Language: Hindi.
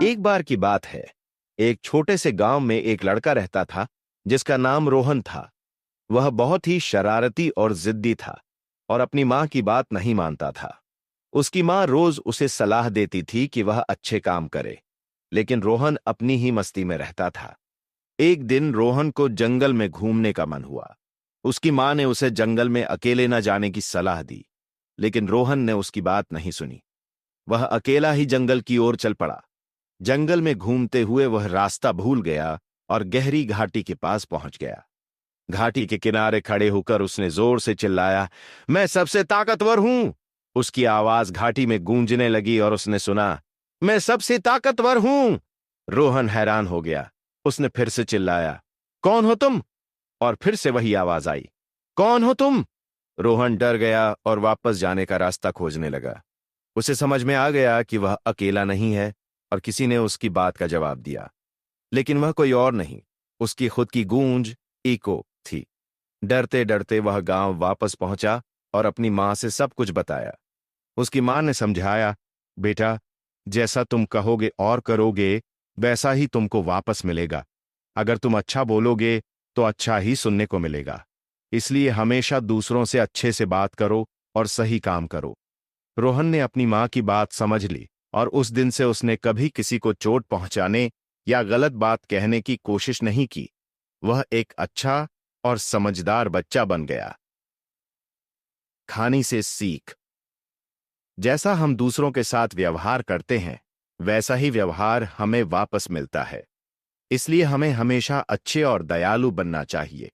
एक बार की बात है, एक छोटे से गांव में एक लड़का रहता था जिसका नाम रोहन था। वह बहुत ही शरारती और जिद्दी था और अपनी मां की बात नहीं मानता था। उसकी मां रोज उसे सलाह देती थी कि वह अच्छे काम करे, लेकिन रोहन अपनी ही मस्ती में रहता था। एक दिन रोहन को जंगल में घूमने का मन हुआ। उसकी मां ने उसे जंगल में अकेले न जाने की सलाह दी, लेकिन रोहन ने उसकी बात नहीं सुनी। वह अकेला ही जंगल की ओर चल पड़ा। जंगल में घूमते हुए वह रास्ता भूल गया और गहरी घाटी के पास पहुंच गया। घाटी के किनारे खड़े होकर उसने जोर से चिल्लाया, मैं सबसे ताकतवर हूं। उसकी आवाज घाटी में गूंजने लगी और उसने सुना, मैं सबसे ताकतवर हूं। रोहन हैरान हो गया। उसने फिर से चिल्लाया, कौन हो तुम? और फिर से वही आवाज आई, कौन हो तुम? रोहन डर गया और वापस जाने का रास्ता खोजने लगा। उसे समझ में आ गया कि वह अकेला नहीं है और किसी ने उसकी बात का जवाब दिया, लेकिन वह कोई और नहीं, उसकी खुद की गूंज इको थी। डरते डरते वह गांव वापस पहुंचा और अपनी मां से सब कुछ बताया। उसकी मां ने समझाया, बेटा, जैसा तुम कहोगे और करोगे वैसा ही तुमको वापस मिलेगा। अगर तुम अच्छा बोलोगे तो अच्छा ही सुनने को मिलेगा। इसलिए हमेशा दूसरों से अच्छे से बात करो और सही काम करो। रोहन ने अपनी मां की बात समझ ली और उस दिन से उसने कभी किसी को चोट पहुंचाने या गलत बात कहने की कोशिश नहीं की। वह एक अच्छा और समझदार बच्चा बन गया। कहानी से सीख, जैसा हम दूसरों के साथ व्यवहार करते हैं वैसा ही व्यवहार हमें वापस मिलता है। इसलिए हमें हमेशा अच्छे और दयालु बनना चाहिए।